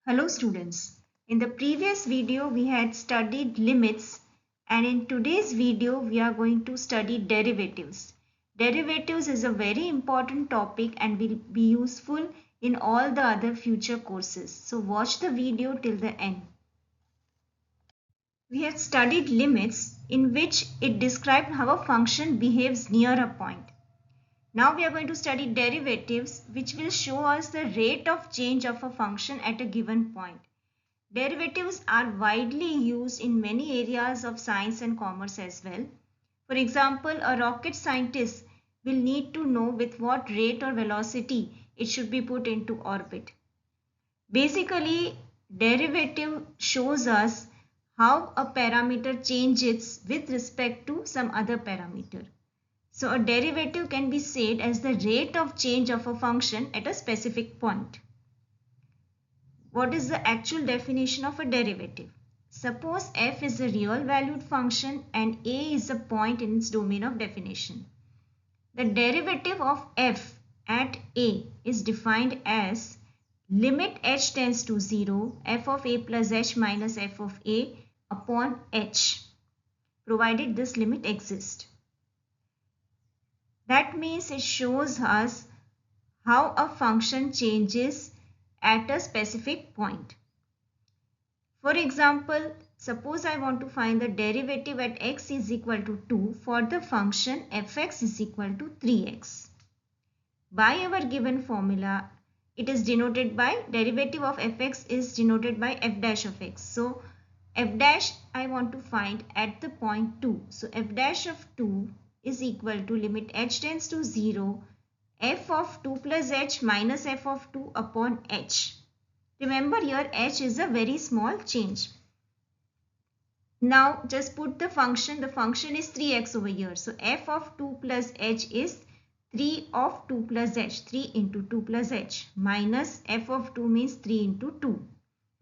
Hello students. In the previous video we had studied limits, and in today's video we are going to study derivatives. Derivatives is a very important topic and will be useful in all the other future courses. So watch the video till the end. We had studied limits, in which it described how a function behaves near a point. Now we are going to study derivatives, which will show us the rate of change of a function at a given point. Derivatives are widely used in many areas of science and commerce as well. For example, a rocket scientist will need to know with what rate or velocity it should be put into orbit. Basically, derivative shows us how a parameter changes with respect to some other parameter. So a derivative can be said as the rate of change of a function at a specific point. What is the actual definition of a derivative? Suppose f is a real valued function and a is a point in its domain of definition. The derivative of f at a is defined as limit h tends to 0 f of a plus h minus f of a upon h, provided this limit exists. That means it shows us how a function changes at a specific point. For example, suppose I want to find the derivative at x is equal to 2 for the function fx is equal to 3x. By our given formula, it is denoted by derivative of fx is denoted by f dash of x. So f dash I want to find at the point 2. So f dash of 2 is equal to limit h tends to 0 f of 2 plus h minus f of 2 upon h. Remember, here h is a very small change. Now just put the function is 3x over here. So f of 2 plus h is 3 of 2 plus h, 3 into 2 plus h, minus f of 2 means 3 into 2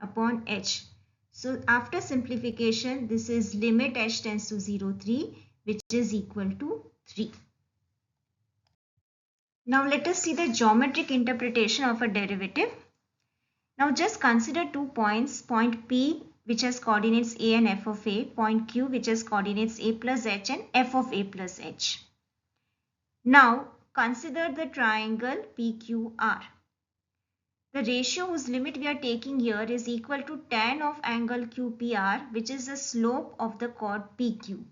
upon h. So after simplification, this is limit h tends to 0, 3, which is equal to 3. Now let us see the geometric interpretation of a derivative. Now just consider 2 points, point P which has coordinates a and f of a, point Q which has coordinates a plus h and f of a plus h. Now consider the triangle PQR. The ratio whose limit we are taking here is equal to tan of angle QPR, which is the slope of the chord PQ.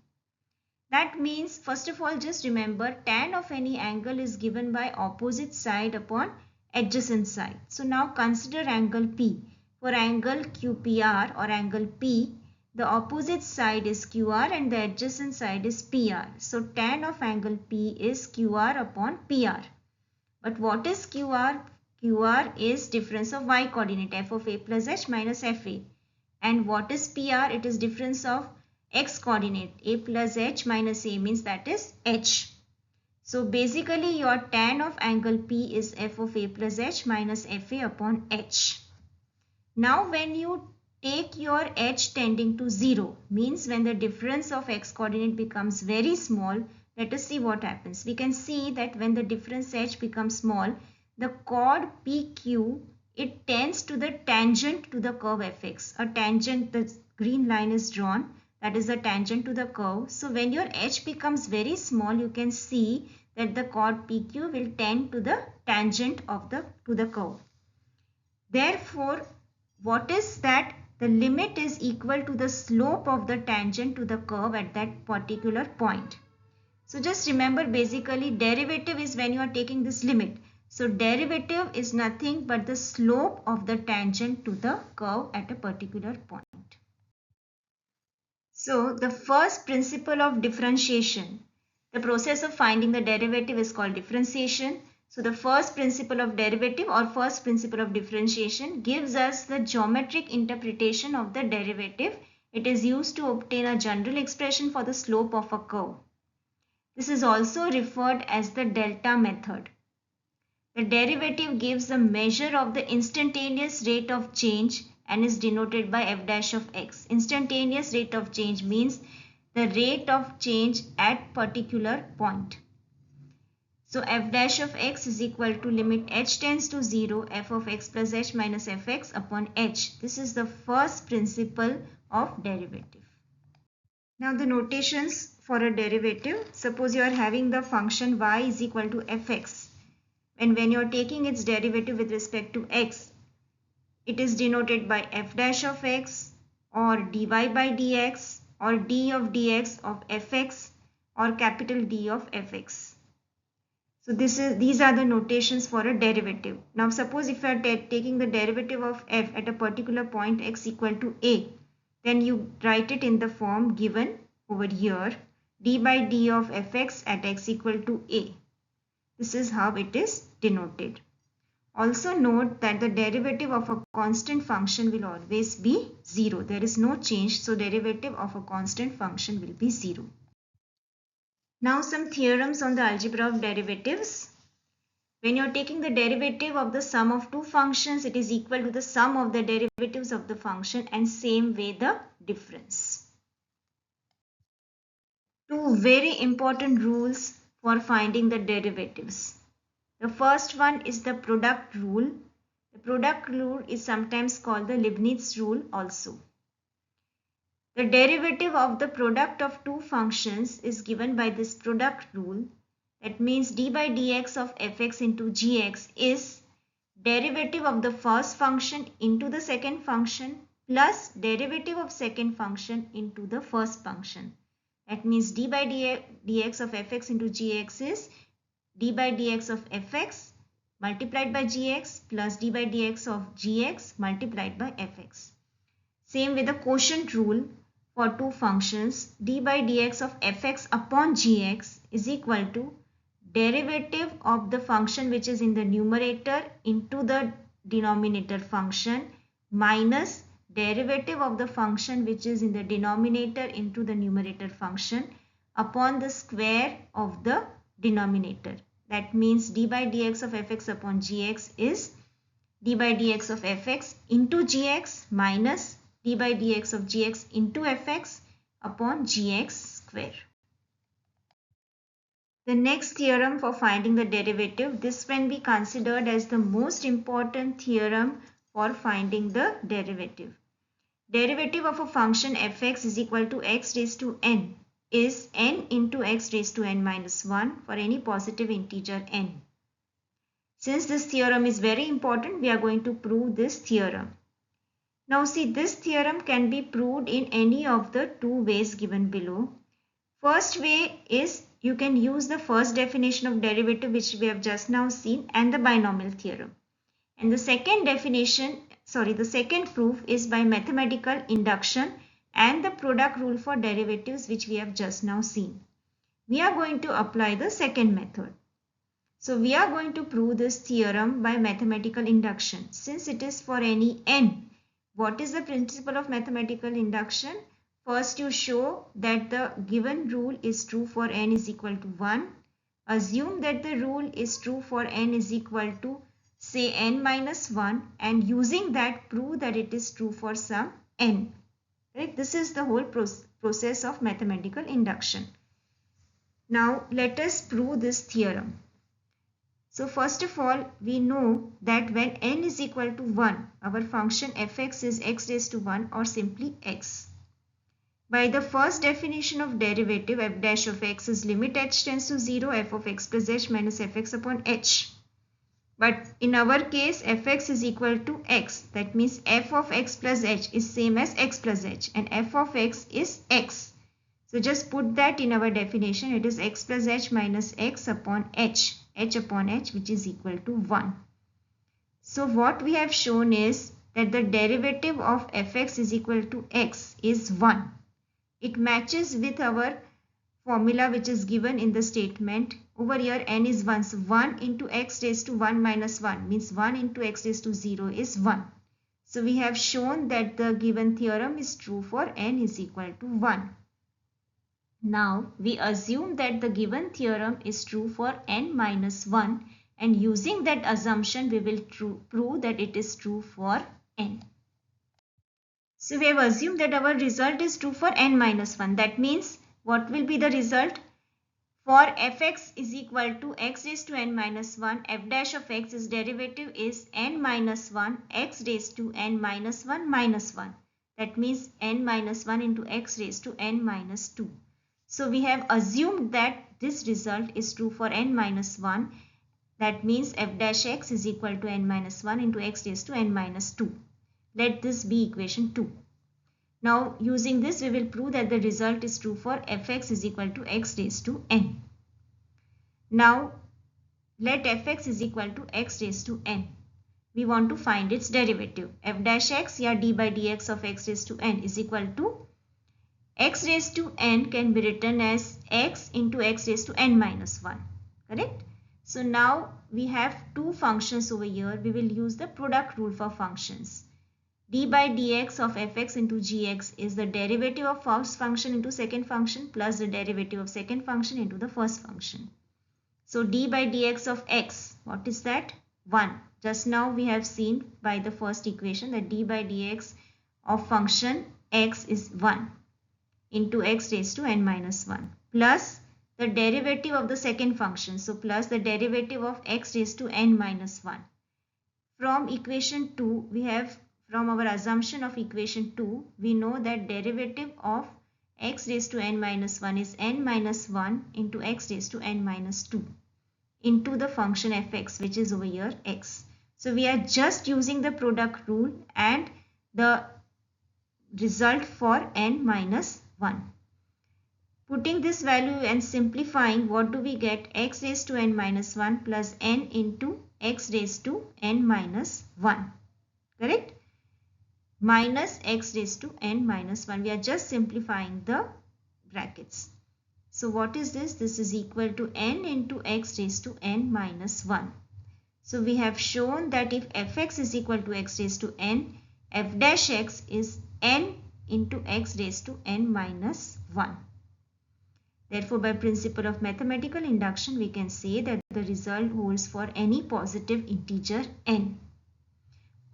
That means, first of all, just remember tan of any angle is given by opposite side upon adjacent side. So now consider angle P. For angle QPR or angle P, the opposite side is QR and the adjacent side is PR. So tan of angle P is QR upon PR. But what is QR? QR is difference of y coordinate f of a plus h minus fa. And what is PR? It is difference of x coordinate a plus h minus a, means that is h. So basically your tan of angle P is f of a plus h minus fa upon h. Now when you take your h tending to 0, means when the difference of x coordinate becomes very small, let us see what happens. We can see that when the difference h becomes small, the chord PQ, it tends to the tangent to the curve fx. A tangent, the green line is drawn, that is a tangent to the curve. So when your h becomes very small, you can see that the chord PQ will tend to the tangent of to the curve. Therefore, what is that? The limit is equal to the slope of the tangent to the curve at that particular point. So just remember, basically derivative is when you are taking this limit. So derivative is nothing but the slope of the tangent to the curve at a particular point. So the first principle of differentiation, the process of finding the derivative is called differentiation. So the first principle of derivative or first principle of differentiation gives us the geometric interpretation of the derivative. It is used to obtain a general expression for the slope of a curve. This is also referred as the delta method. The derivative gives a measure of the instantaneous rate of change and is denoted by f dash of x. Instantaneous rate of change means the rate of change at particular point. So f dash of x is equal to limit h tends to 0 f of x plus h minus fx upon h. This is the first principle of derivative. Now the notations for a derivative. Suppose you are having the function y is equal to fx. And when you are taking its derivative with respect to x, it is denoted by f dash of x or dy by dx or d of dx of fx or capital D of fx. So these are the notations for a derivative. Now suppose if you are taking the derivative of f at a particular point x equal to a, then you write it in the form given over here, d by d of fx at x equal to a. This is how it is denoted. Also note that the derivative of a constant function will always be 0. There is no change, so derivative of a constant function will be 0. Now some theorems on the algebra of derivatives. When you are taking the derivative of the sum of two functions, it is equal to the sum of the derivatives of the function and same way the difference. Two very important rules for finding the derivatives. The first one is the product rule. The product rule is sometimes called the Leibniz rule also. The derivative of the product of two functions is given by this product rule. That means d by dx of fx into gx is derivative of the first function into the second function plus derivative of second function into the first function. That means d by dx of fx into gx is d by dx of fx multiplied by gx plus d by dx of gx multiplied by fx. Same with the quotient rule for two functions, d by dx of fx upon gx is equal to derivative of the function which is in the numerator into the denominator function minus derivative of the function which is in the denominator into the numerator function upon the square of the denominator. That means d by dx of fx upon gx is d by dx of fx into gx minus d by dx of gx into fx upon gx square. The next theorem for finding the derivative, this can be considered as the most important theorem for finding the derivative. Derivative of a function fx is equal to x raised to n is n into x raised to n minus 1 for any positive integer n. Since this theorem is very important, we are going to prove this theorem. Now see, this theorem can be proved in any of the two ways given below. First way is you can use the first definition of derivative which we have just now seen and the binomial theorem. And the second proof is by mathematical induction and the product rule for derivatives which we have just now seen. We are going to apply the second method. So we are going to prove this theorem by mathematical induction. Since it is for any n, what is the principle of mathematical induction? First, you show that the given rule is true for n is equal to 1. Assume that the rule is true for n is equal to say n minus 1 and using that prove that it is true for some n. Right? This is the whole process of mathematical induction. Now let us prove this theorem. So first of all, we know that when n is equal to 1, our function fx is x raised to 1 or simply x. By the first definition of derivative, f dash of x is limit h tends to 0 f of x plus h minus fx upon h. But in our case, fx is equal to x. That means f of x plus h is same as x plus h and f of x is x. So just put that in our definition. It is x plus h minus x upon h upon h which is equal to 1. So what we have shown is that the derivative of fx is equal to x is 1. It matches with our formula which is given in the statement. Over here n is 1. So 1 into x raised to 1 minus 1 means 1 into x raised to 0 is 1. So we have shown that the given theorem is true for n is equal to 1. Now we assume that the given theorem is true for n minus 1 and using that assumption we will prove that it is true for n. So we have assumed that our result is true for n minus 1. That means what will be the result? For fx is equal to x raised to n minus 1, f dash of x is derivative is n minus 1 x raised to n minus 1 minus 1. That means n minus 1 into x raised to n minus 2. So we have assumed that this result is true for n minus 1. That means f dash x is equal to n minus 1 into x raised to n minus 2. Let this be equation 2. Now using this we will prove that the result is true for fx is equal to x raised to n. Now let fx is equal to x raised to n. We want to find its derivative. F dash x या d by dx of x raised to n is equal to x raised to n can be written as x into x raised to n minus 1. Correct? So now we have two functions over here. We will use the product rule for functions. D by dx of fx into gx is the derivative of first function into second function plus the derivative of second function into the first function. So d by dx of x, what is that? 1. Just now we have seen by the first equation that d by dx of function x is 1 into x raised to n minus 1 plus the derivative of the second function. So plus the derivative of x raised to n minus 1. From equation 2, we have from our assumption of equation 2, we know that derivative of x raised to n minus 1 is n minus 1 into x raised to n minus 2 into the function fx, which is over here x. So we are just using the product rule and the result for n minus 1. Putting this value and simplifying, what do we get? X raised to n minus 1 plus n into x raised to n minus 1. Correct? Minus x raised to n minus 1. We are just simplifying the brackets. So what is this? This is equal to n into x raised to n minus 1. So we have shown that if fx is equal to x raised to n, f dash x is n into x raised to n minus 1. Therefore, by principle of mathematical induction, we can say that the result holds for any positive integer n.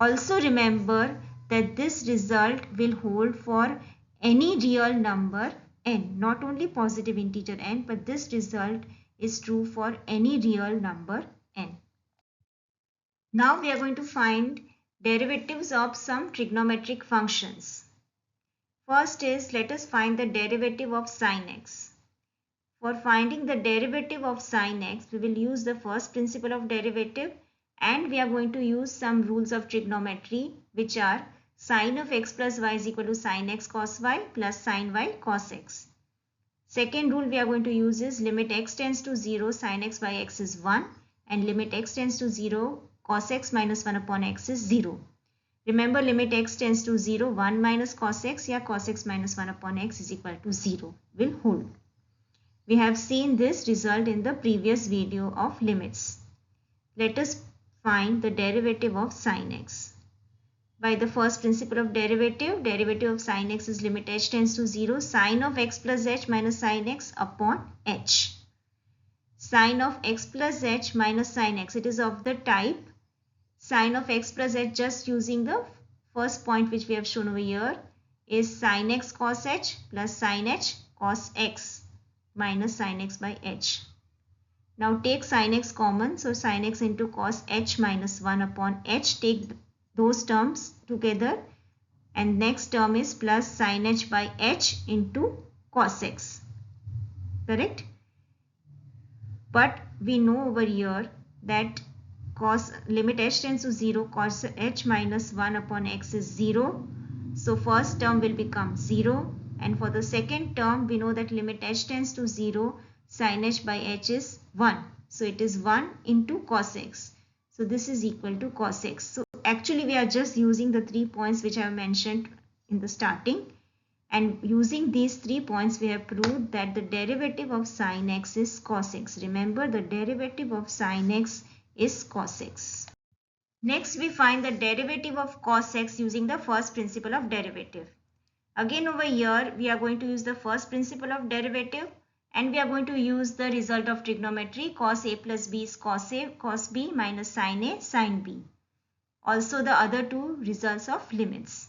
Also remember that this result will hold for any real number n, not only positive integer n, but this result is true for any real number n. Now we are going to find derivatives of some trigonometric functions. First is, let us find the derivative of sin x. For finding the derivative of sin x, we will use the first principle of derivative and we are going to use some rules of trigonometry, which are sin of x plus y is equal to sin x cos y plus sin y cos x. Second rule we are going to use is limit x tends to 0 sin x by x is 1 and limit x tends to 0 cos x minus 1 upon x is 0. Remember, limit x tends to 0, 1 minus cos x या cos x minus 1 upon x is equal to 0 will hold. We have seen this result in the previous video of limits. Let us find the derivative of sin x. By the first principle of derivative, derivative of sin x is limit h tends to 0 sin of x plus h minus sin x upon h. Sin of x plus h minus sin x, it is of the type sin of x plus h, just using the first point which we have shown over here, is sin x cos h plus sin h cos x minus sin x by h. Now take sin x common, so sin x into cos h minus 1 upon h, take those terms together and next term is plus sin h by h into cos x. Correct? But we know over here that cos limit h tends to 0, cos h minus 1 upon x is 0. So first term will become 0. And for the second term, we know that limit h tends to 0, sin h by h is 1. So it is 1 into cos x. So this is equal to cos x. So actually we are just using the 3 points which I have mentioned in the starting. And using these 3 points, we have proved that the derivative of sin x is cos x. Remember, the derivative of sin x is cos x. Next, we find the derivative of cos x using the first principle of derivative. Again over here, we are going to use the first principle of derivative and we are going to use the result of trigonometry. Cos a plus b is cos a, cos b minus sin a, sin b. Also the other two results of limits.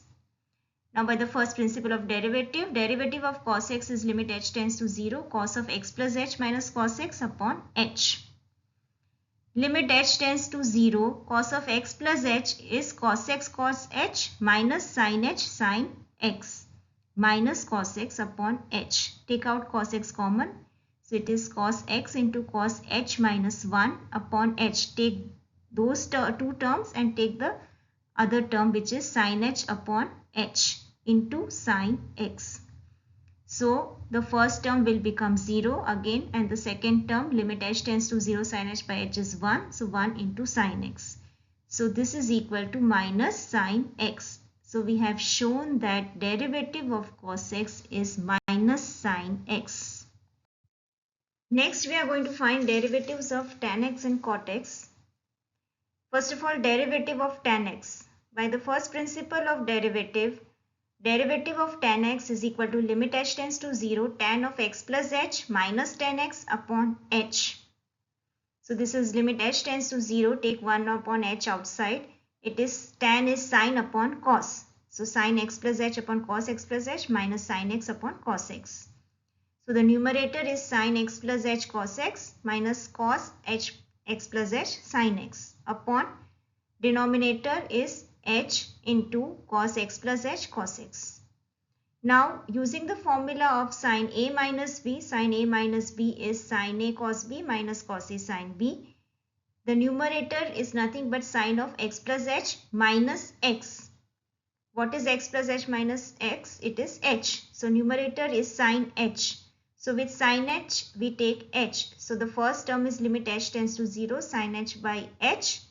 Now by the first principle of derivative, derivative of cos x is limit h tends to 0, cos of x plus h minus cos x upon h. Limit h tends to 0, cos of x plus h is cos h minus sin h sin x minus cos x upon h. Take out cos x common. So it is cos x into cos h minus 1 upon h. Take those two terms and take the other term which is sin h upon h into sin x. So the first term will become 0 again, and the second term limit h tends to 0 sin h by h is 1. So 1 into sin x. So this is equal to minus sin x. So we have shown that derivative of cos x is minus sin x. Next we are going to find derivatives of tan x and cot x. First of all, derivative of tan x. By the first principle of derivative, derivative of tan x is equal to limit h tends to 0 tan of x plus h minus tan x upon h. So this is limit h tends to 0, take 1 upon h outside. It is tan is sine upon cos. So sine x plus h upon cos x plus h minus sine x upon cos x. So the numerator is sine x plus h cos x minus cos h x plus h sine x upon denominator is h into cos x plus h cos x. Now using the formula of sin a minus b is sin a cos b minus cos a sin b. The numerator is nothing but sine of x plus h minus x. What is x plus h minus x? It is h. So numerator is sin h. So with sin h we take h. So the first term is limit h tends to 0 sin h by h.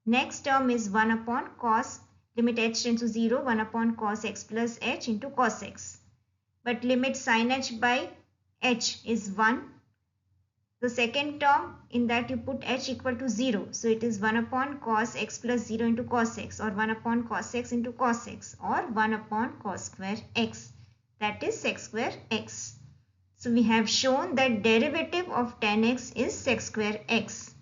Next term is 1 upon cos, limit h tends to 0, 1 upon cos x plus h into cos x. But limit sin h by h is 1. The second term, in that you put h equal to 0. So it is 1 upon cos x plus 0 into cos x, or 1 upon cos x into cos x, or 1 upon cos square x. That is sec square x. So we have shown that derivative of tan x is sec square x.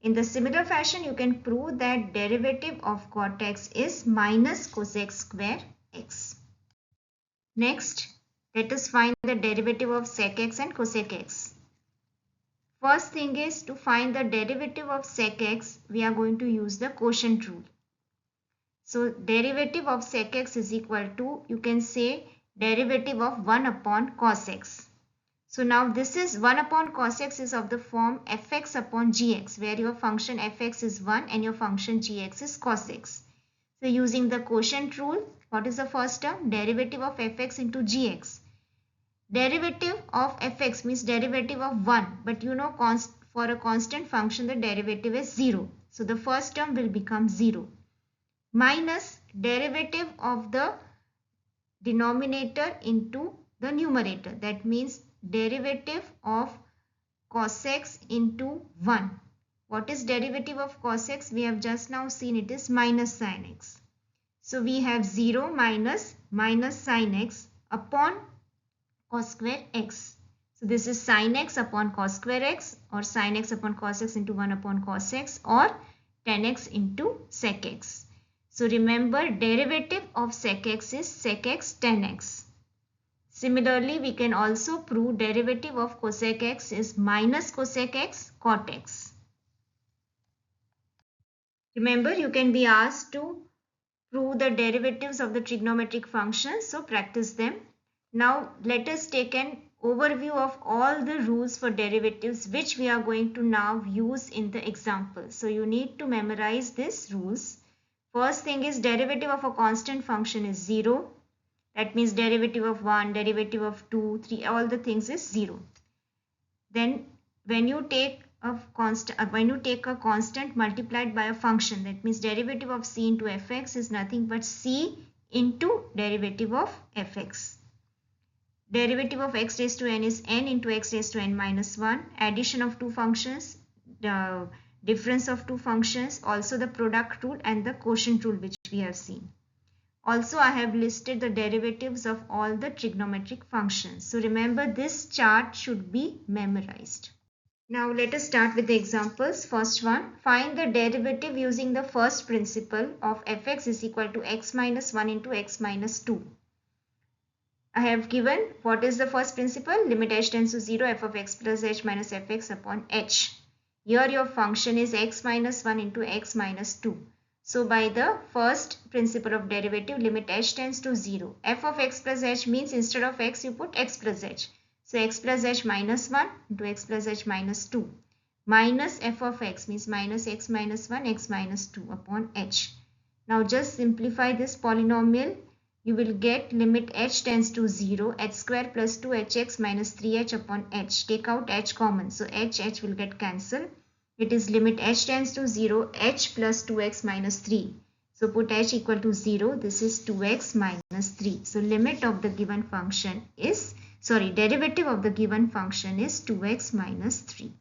In the similar fashion, you can prove that derivative of cot x is minus cosec square x. Next, let us find the derivative of sec x and cosec x. First thing is, to find the derivative of sec x, we are going to use the quotient rule. So derivative of sec x is equal to, you can say, derivative of 1 upon cos x. So now this is 1 upon cos x is of the form fx upon gx, where your function fx is 1 and your function gx is cos x. So using the quotient rule, what is the first term? Derivative of fx into gx. Derivative of fx means derivative of 1, but you know for a constant function the derivative is 0. So the first term will become 0. Minus derivative of the denominator into the numerator. That means derivative of cos x into 1. What is derivative of cos x? We have just now seen it is minus sin x. So we have 0 minus sin x upon cos square x. So this is sin x upon cos square x, or sin x upon cos x into 1 upon cos x, or tan x into sec x. So remember, derivative of sec x is sec x tan x. Similarly, we can also prove derivative of cosec x is minus cosec x cot x. Remember, you can be asked to prove the derivatives of the trigonometric functions, so practice them. Now let us take an overview of all the rules for derivatives which we are going to now use in the example. So you need to memorize these rules. First thing is, derivative of a constant function is 0. That means derivative of 1, derivative of 2, 3, all the things is 0. Then when you take a constant multiplied by a function, that means derivative of c into fx is nothing but c into derivative of fx. Derivative of x raised to n is n into x raised to n minus 1. Addition of two functions, the difference of two functions, also the product rule and the quotient rule which we have seen. Also, I have listed the derivatives of all the trigonometric functions. So remember, this chart should be memorized. Now let us start with the examples. First one, find the derivative using the first principle of fx is equal to x minus 1 into x minus 2. I have given what is the first principle, limit h tends to 0 f of x plus h minus fx upon h. Here your function is x minus 1 into x minus 2. So by the first principle of derivative, limit h tends to 0. F of x plus h means instead of x you put x plus h. So x plus h minus 1 into x plus h minus 2. Minus f of x means minus x minus 1 x minus 2 upon h. Now just simplify this polynomial. You will get limit h tends to 0, h square plus 2hx minus 3h upon h. Take out h common. So h will get cancelled. It is limit h tends to 0, h plus 2x minus 3. So put h equal to 0. This is 2x minus 3. So limit of the given function is, derivative of the given function is 2x minus 3.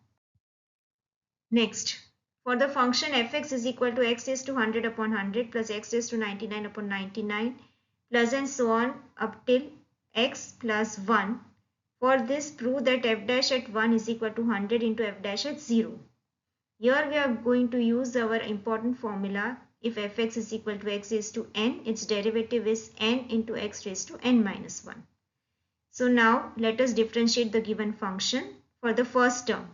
Next, for the function fx is equal to x raised to 100 upon 100 plus x raised to 99 upon 99. Plus and so on up till x plus 1. For this, prove that f dash at 1 is equal to 100 into f dash at 0. Here we are going to use our important formula. If fx is equal to x raised to n, its derivative is n into x raised to n minus 1. So now let us differentiate the given function. For the first term,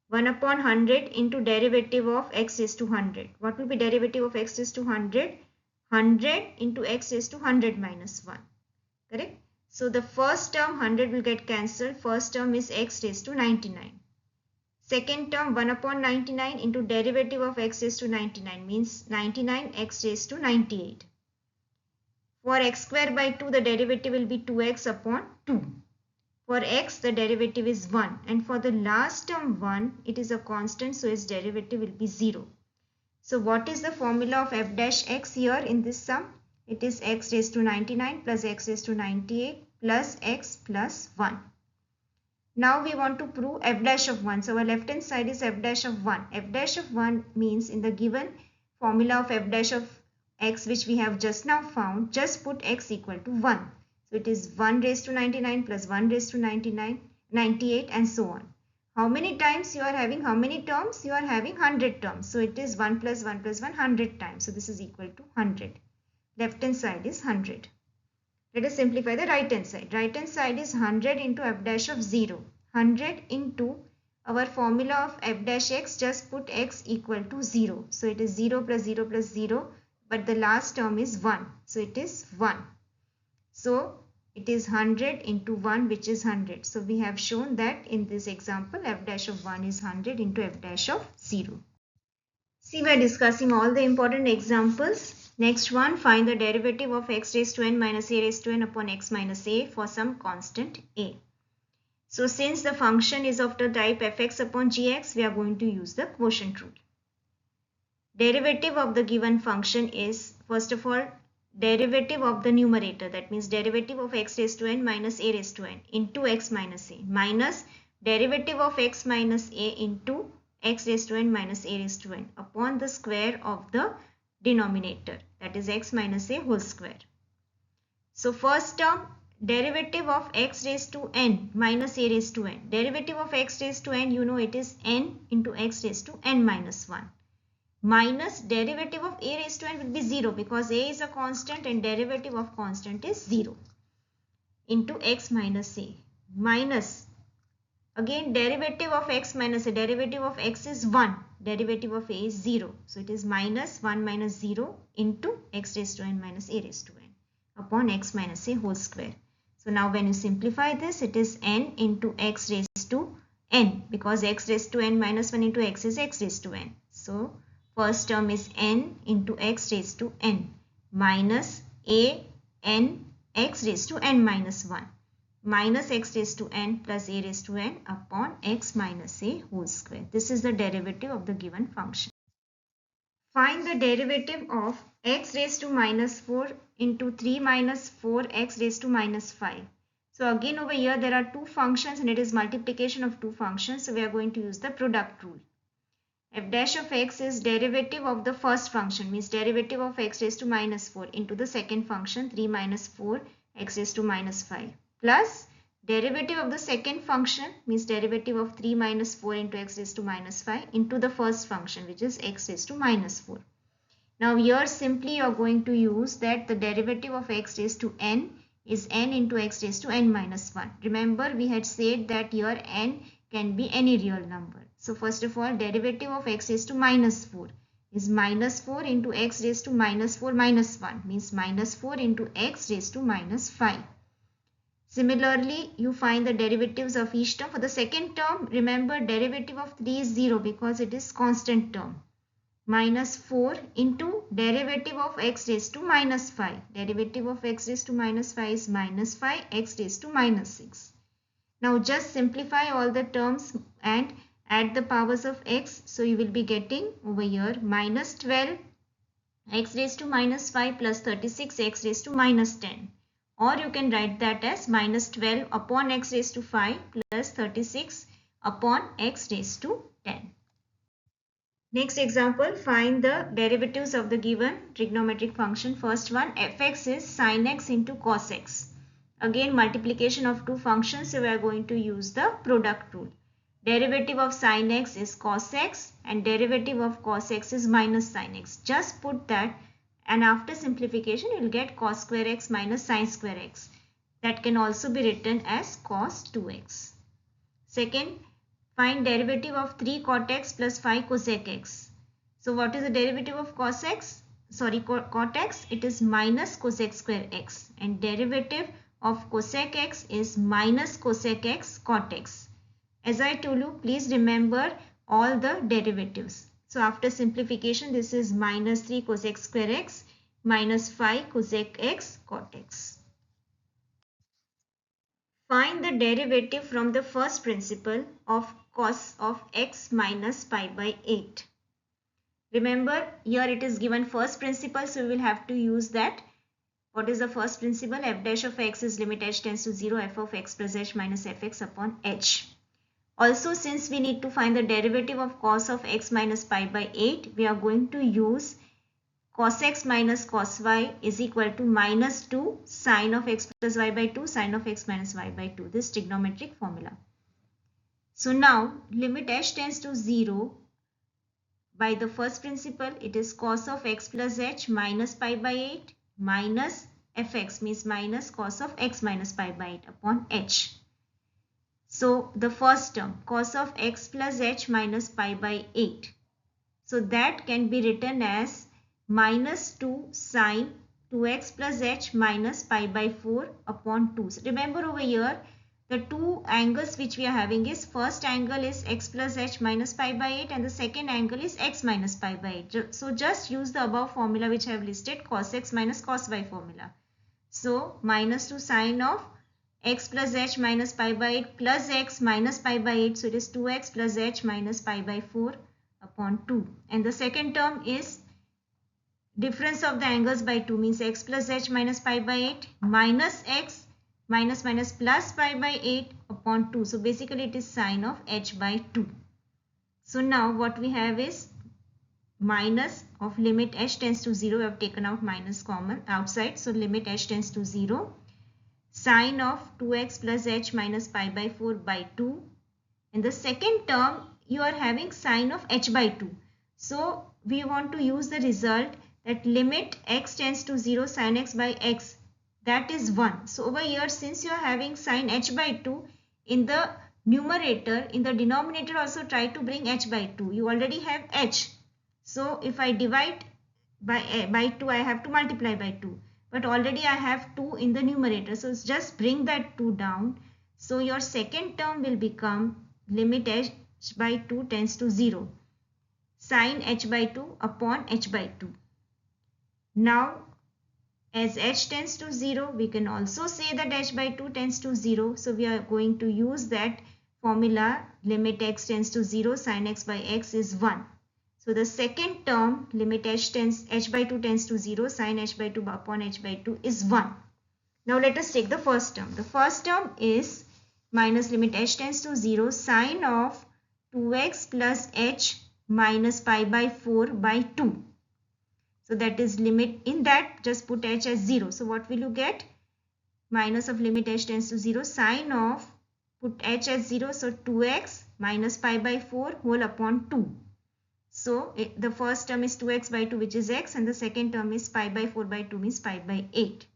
1 upon 100 into derivative of x raised to 100. What will be derivative of x raised to 100? 100 into x raised to 100 minus 1. Correct? So the first term 100 will get cancelled. First term is x raised to 99. Second term 1 upon 99 into derivative of x raised to 99 means 99 x raised to 98. For x square by 2 the derivative will be 2x upon 2. For x the derivative is 1 and for the last term 1 it is a constant, so its derivative will be 0. So what is the formula of f dash x here in this sum? It is x raised to 99 plus x raised to 98 plus x plus 1. Now we want to prove f dash of 1. So our left hand side is f dash of 1. F dash of 1 means in the given formula of f dash of x which we have just now found, just put x equal to 1. So it is 1 raised to 99 plus 1 raised to 98 and so on. How many times you are having, how many terms? You are having 100 terms. So it is 1 plus 1 plus 1, 100 times. So this is equal to 100. Left hand side is 100. Let us simplify the right hand side. Right hand side is 100 into f dash of 0. 100 into our formula of f dash x, just put x equal to 0. So it is 0 plus 0 plus 0. But the last term is 1. So it is 1. So it is 100 into 1 which is 100. So we have shown that in this example f dash of 1 is 100 into f dash of 0. See, we are discussing all the important examples. Next one, find the derivative of x raised to n minus a raised to n upon x minus a for some constant a. So since the function is of the type fx upon gx, we are going to use the quotient rule. Derivative of the given function is, first of all, derivative of the numerator, that means derivative of x raised to n minus a raised to n into x minus a, minus derivative of x minus a into x raised to n minus a raised to n upon the square of the denominator, that is x minus a whole square. So first term, derivative of x raised to n minus a raised to n. Derivative of x raised to n, you know it is n into x raised to n minus 1. Minus derivative of a raised to n will be 0 because a is a constant and derivative of constant is 0 into x minus a, minus again derivative of x minus a, derivative of x is 1, derivative of a is 0. So it is minus 1 minus 0 into x raised to n minus a raised to n upon x minus a whole square. So now when you simplify this, it is n into x raised to n because x raised to n minus 1 into x is x raised to n. So first term is n into x raised to n minus a n x raised to n minus 1 minus x raised to n plus a raised to n upon x minus a whole square. This is the derivative of the given function. Find the derivative of x raised to minus 4 into 3 minus 4x raised to minus 5. So again over here there are two functions and it is multiplication of two functions. So we are going to use the product rule. F dash of x is derivative of the first function, means derivative of x raised to minus 4 into the second function 3 minus 4 x raised to minus 5 plus derivative of the second function, means derivative of 3 minus 4 into x raised to minus 5 into the first function which is x raised to minus 4. Now here simply you are going to use that the derivative of x raised to n is n into x raised to n minus 1. Remember, we had said that here n can be any real number. So first of all, derivative of x raised to minus 4 is minus 4 into x raised to minus 4 minus 1, means minus 4 into x raised to minus 5. Similarly, you find the derivatives of each term. For the second term, remember derivative of 3 is 0 because it is constant term. Minus 4 into derivative of x raised to minus 5. Derivative of x raised to minus 5 is minus 5 x raised to minus 6. Now just simplify all the terms and add the powers of x. So you will be getting over here minus 12 x raised to minus 5 plus 36 x raised to minus 10. Or you can write that as minus 12 upon x raised to 5 plus 36 upon x raised to 10. Next example, find the derivatives of the given trigonometric function. First one, fx is sin x into cos x. Again, multiplication of two functions, so we are going to use the product rule. Derivative of sin x is cos x and derivative of cos x is minus sin x. Just put that, and after simplification you will get cos square x minus sin square x. That can also be written as cos 2x. Second, find derivative of 3 cot x plus 5 cosec x. So what is the derivative of cos x? Cot x, it is minus cosec square x, and derivative of cosec x is minus cosec x cot x. As I told you, please remember all the derivatives. So after simplification, this is minus 3 cosec square x minus 5 cosec x cot x. Find the derivative from the first principle of cos of x minus pi by 8. Remember, here it is given first principle, so we will have to use that. What is the first principle? F dash of x is limit h tends to 0 f of x plus h minus fx upon h. Also, since we need to find the derivative of cos of x minus pi by 8, we are going to use cos x minus cos y is equal to minus 2 sin of x plus y by 2 sin of x minus y by 2. This trigonometric formula. So now limit h tends to 0 by the first principle, it is cos of x plus h minus pi by 8 minus fx, means minus cos of x minus pi by 8 upon h. So the first term cos of x plus h minus pi by 8. So that can be written as minus 2 sin 2x plus h minus pi by 4 upon 2. So remember over here, the two angles which we are having is first angle is x plus h minus pi by 8 and the second angle is x minus pi by 8. So just use the above formula which I have listed, cos x minus cos y formula. So minus 2 sin of x plus h minus pi by 8 plus x minus pi by 8. So it is 2x plus h minus pi by 4 upon 2. And the second term is difference of the angles by 2, means x plus h minus pi by 8 minus x minus plus pi by 8 upon 2. So basically it is sine of h by 2. So now what we have is minus of limit h tends to 0. We have taken out minus common outside. So limit h tends to 0. Sine of 2x plus h minus pi by 4 by 2. In the second term, you are having sine of h by 2. So we want to use the result that limit x tends to 0 sin x by x, that is 1. So over here, since you are having sine h by 2 in the numerator, in the denominator also try to bring h by 2. You already have h. So if I divide by 2, I have to multiply by 2. But already I have 2 in the numerator. So just bring that 2 down. So your second term will become limit h by 2 tends to 0. Sin h by 2 upon h by 2. Now as h tends to 0, we can also say that h by 2 tends to 0. So we are going to use that formula, limit x tends to 0 sin x by x is 1. So the second term, limit h by 2 tends to 0 sin h by 2 upon h by 2 is 1. Now let us take the first term. The first term is minus limit h tends to 0 sin of 2x plus h minus pi by 4 by 2. So that is limit, in that just put h as 0. So what will you get? Minus of limit h tends to 0 sin of, put h as 0. So 2x minus pi by 4 whole upon 2. So the first term is 2x by 2 which is x, and the second term is pi by 4 by 2 means pi by 8.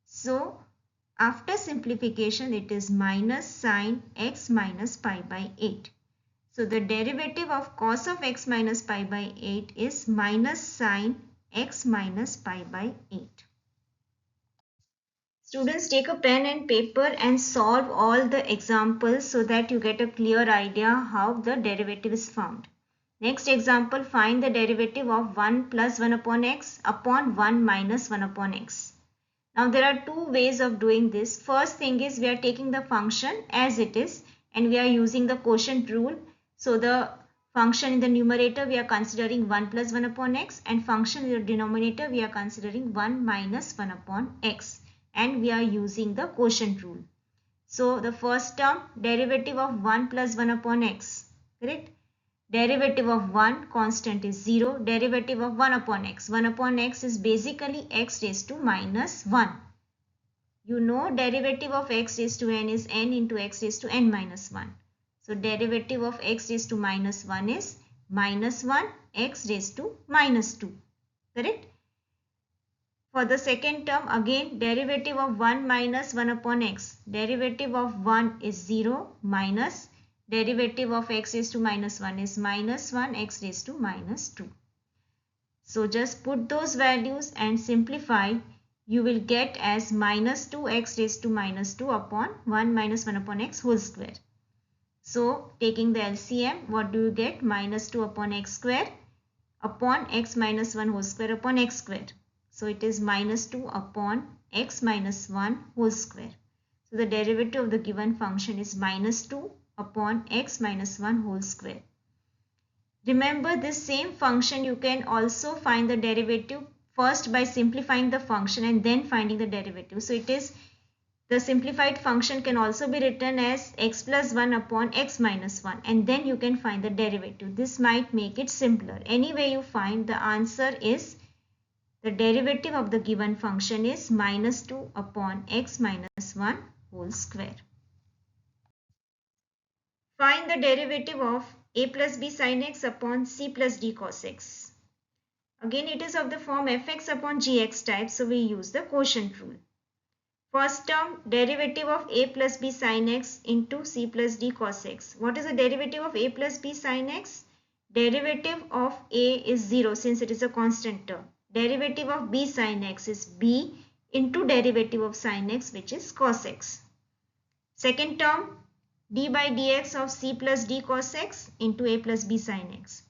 So After simplification, it is minus sine x minus pi by 8. So the derivative of cos of x minus pi by 8 is minus sine x minus pi by 8. Students, take a pen and paper and solve all the examples so that you get a clear idea how the derivative is found. Next example, find the derivative of 1 plus 1 upon x upon 1 minus 1 upon x. Now there are two ways of doing this. First thing is we are taking the function as it is and we are using the quotient rule. So the function in the numerator we are considering 1 plus 1 upon x and function in the denominator we are considering 1 minus 1 upon x. And we are using the quotient rule. So the first term, derivative of 1 plus 1 upon x, correct? Derivative of 1, constant is 0. Derivative of 1 upon x. 1 upon x is basically x raised to minus 1. You know derivative of x raised to n is n into x raised to n minus 1. So derivative of x raised to minus 1 is minus 1 x raised to minus 2, correct? For the second term, again derivative of 1 minus 1 upon x. Derivative of 1 is 0 minus derivative of x raised to minus 1 is minus 1 x raised to minus 2. So just put those values and simplify. You will get as minus 2 x raised to minus 2 upon 1 minus 1 upon x whole square. So taking the LCM, what do you get? Minus 2 upon x square upon x minus 1 whole square upon x square. So it is minus 2 upon x minus 1 whole square. So the derivative of the given function is minus 2 upon x minus 1 whole square. Remember, this same function you can also find the derivative first by simplifying the function and then finding the derivative. So it is the simplified function can also be written as x plus 1 upon x minus 1 and then you can find the derivative. This might make it simpler. Anyway you find, the answer is the derivative of the given function is minus 2 upon x minus 1 whole square. Find the derivative of a plus b sin x upon c plus d cos x. Again it is of the form fx upon gx type, so we use the quotient rule. First term, derivative of a plus b sin x into c plus d cos x. What is the derivative of a plus b sin x? Derivative of a is 0 since it is a constant term. Derivative of b sin x is b into derivative of sin x, which is cos x. Second term, d by dx of c plus d cos x into a plus b sin x.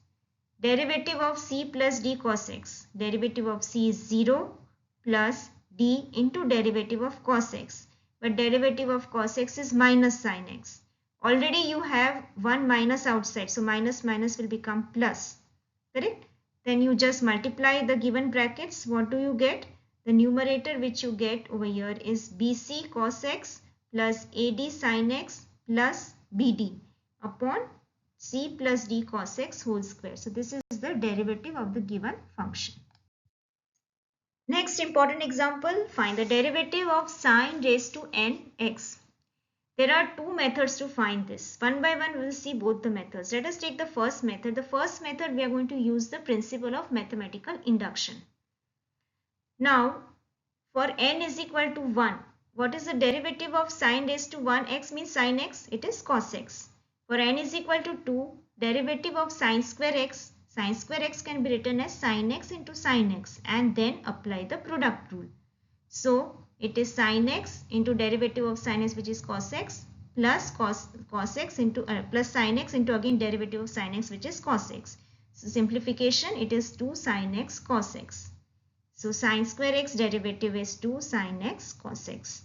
Derivative of c plus d cos x. Derivative of c is 0 plus d into derivative of cos x. But derivative of cos x is minus sin x. Already you have one minus outside, so minus minus will become plus, correct? Then you just multiply the given brackets. What do you get? The numerator which you get over here is bc cos x plus ad sin x plus bd upon c plus d cos x whole square. So this is the derivative of the given function. Next important example, find the derivative of sine raised to n x. There are two methods to find this. One by one we will see both the methods. Let us take the first method. The first method we are going to use the principle of mathematical induction. Now for n is equal to 1, what is the derivative of sine raised to 1x means sin x? It is cos x. For n is equal to 2, derivative of sine square x. Sine square x can be written as sin x into sin x and then apply the product rule. So it is sin x into derivative of sin x, which is cos x, plus cos x into plus sin x into again derivative of sin x, which is cos x. So simplification, it is 2 sin x cos x. So sin square x derivative is 2 sin x cos x.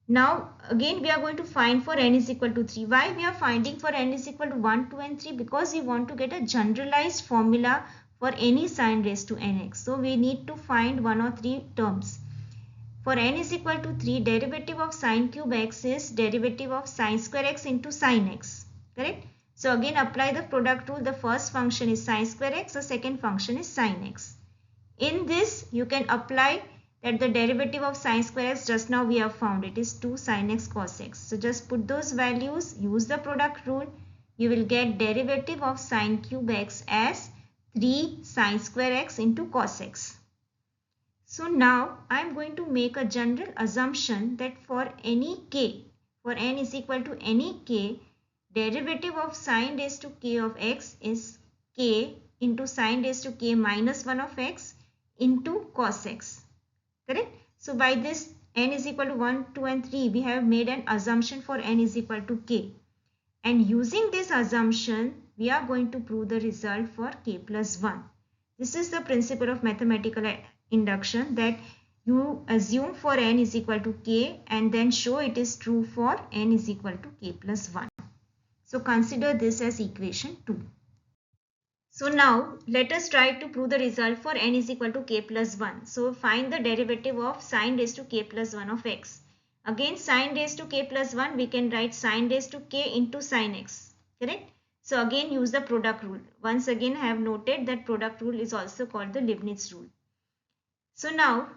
Now again we are going to find for n is equal to 3. Why we are finding for n is equal to 1, 2 and 3? Because we want to get a generalized formula for any sine raised to nx. So we need to find 1 or 3 terms. For n is equal to 3, derivative of sine cube x is derivative of sine square x into sine x, correct? So again apply the product rule. The first function is sine square x, the second function is sine x. In this you can apply that the derivative of sine square x just now we have found, it is 2 sin x cos x. So just put those values, use the product rule. You will get derivative of sine cube x as 3 sin square x into cos x. So now I am going to make a general assumption that for any k, for n is equal to any k, derivative of sine raised to k of x is k into sine raised to k minus 1 of x into cos x. Correct? So by this n is equal to 1, 2 and 3, we have made an assumption for n is equal to k. And using this assumption, we are going to prove the result for k plus 1. This is the principle of mathematical induction, that you assume for n is equal to k and then show it is true for n is equal to k plus 1. So consider this as equation 2. So now let us try to prove the result for n is equal to k plus 1. So find the derivative of sine raised to k plus 1 of x. Again, sine raised to k plus 1, we can write sine raised to k into sine x. Correct? So again use the product rule. Once again I have noted that product rule is also called the Leibniz rule. So now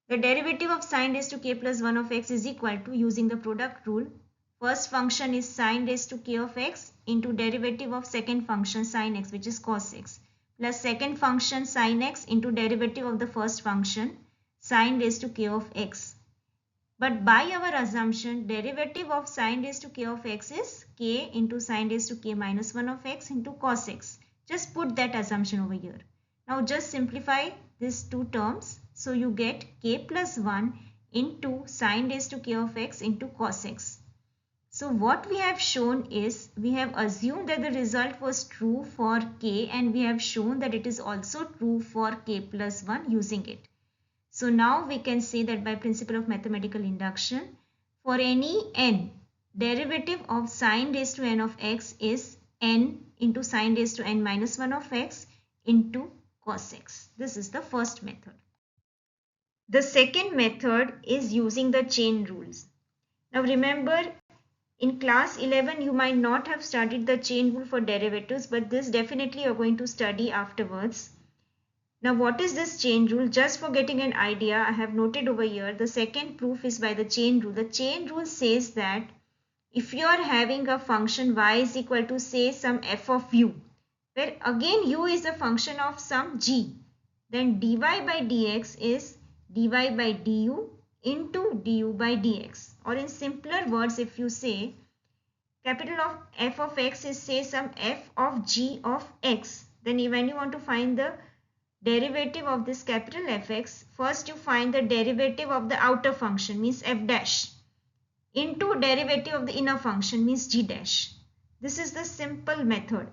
the derivative of sine raised to k plus 1 of x is equal to, using the product rule, first function is sine raised to k of x into derivative of second function sine x, which is cos x, plus second function sine x into derivative of the first function sine raised to k of x. But by our assumption, derivative of sine raised to k of x is k into sine raised to k minus 1 of x into cos x. Just put that assumption over here. Now just simplify these two terms. So you get k plus 1 into sine raised to k of x into cos x. So what we have shown is, we have assumed that the result was true for k and we have shown that it is also true for k plus 1 using it. So now we can say that by principle of mathematical induction, for any n, derivative of sine raised to n of x is n into sine raised to n minus 1 of x into cos x. This is the first method. The second method is using the chain rules. Now remember, in class 11 you might not have studied the chain rule for derivatives, but this definitely you are going to study afterwards. Now what is this chain rule? Just for getting an idea, I have noted over here the second proof is by the chain rule. The chain rule says that if you are having a function y is equal to, say, some f of u, where again u is a function of some g, then dy by dx is dy by du into du by dx. Or in simpler words, if you say capital of f of x is, say, some f of g of x, then when you want to find the derivative of this capital Fx, first you find the derivative of the outer function, means f dash, into derivative of the inner function, means g dash. This is the simple method.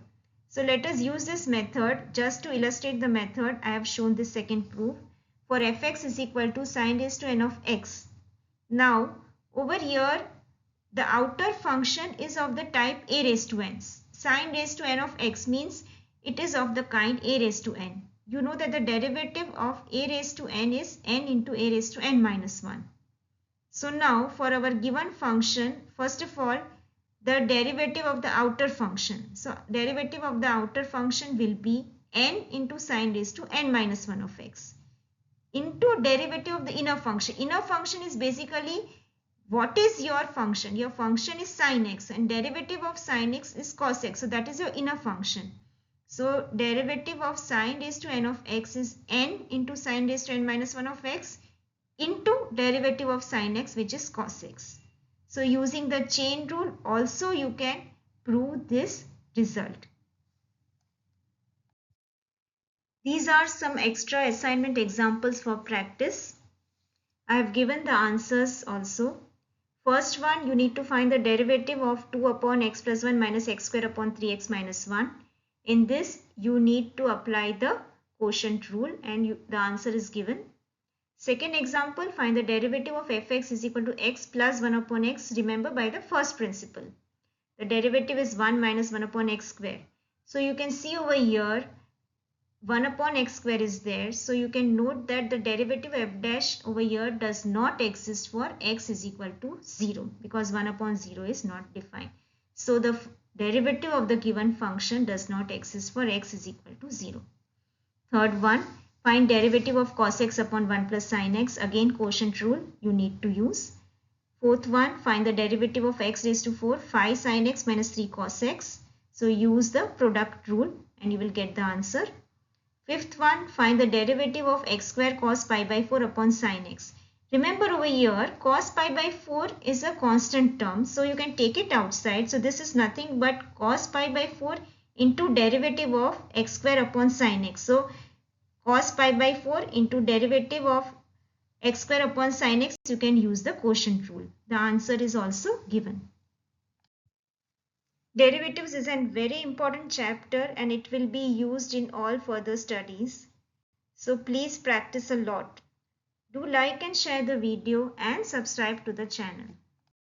So let us use this method. Just to illustrate the method, I have shown this second proof. For fx is equal to sine raised to n of x. Now over here the outer function is of the type a raised to n. Sine raised to n of x means it is of the kind a raised to n. You know that the derivative of a raised to n is n into a raised to n minus 1. So now for our given function, first of all, the derivative of the outer function. So derivative of the outer function will be n into sine raised to n minus 1 of x into derivative of the inner function. Inner function is basically, what is your function? Your function is sine x and derivative of sine x is cos x. So that is your inner function. So derivative of sine raised to n of x is n into sine raised to n minus 1 of x into derivative of sine x, which is cos x. So using the chain rule also you can prove this result. These are some extra assignment examples for practice. I have given the answers also. First one, you need to find the derivative of 2 upon x plus 1 minus x square upon 3x minus 1. In this, you need to apply the quotient rule and the answer is given. Second example, find the derivative of fx is equal to x plus 1 upon x. Remember, by the first principle. The derivative is 1 minus 1 upon x square. So you can see over here, 1 upon x square is there. So you can note that the derivative f dash over here does not exist for x is equal to 0 because 1 upon 0 is not defined. So the derivative of the given function does not exist for x is equal to 0. Third one, find derivative of cos x upon 1 plus sin x. Again quotient rule you need to use. Fourth one, find the derivative of x raised to 4 5 sin x minus 3 cos x. So use the product rule and you will get the answer. Fifth one, find the derivative of x square cos pi by 4 upon sin x. Remember over here, cos pi by 4 is a constant term, so you can take it outside. So this is nothing but cos pi by 4 into derivative of x square upon sin x. So cos pi by 4 into derivative of x square upon sin x, you can use the quotient rule. The answer is also given. Derivatives is a very important chapter and it will be used in all further studies. So please practice a lot. Do like and share the video and subscribe to the channel.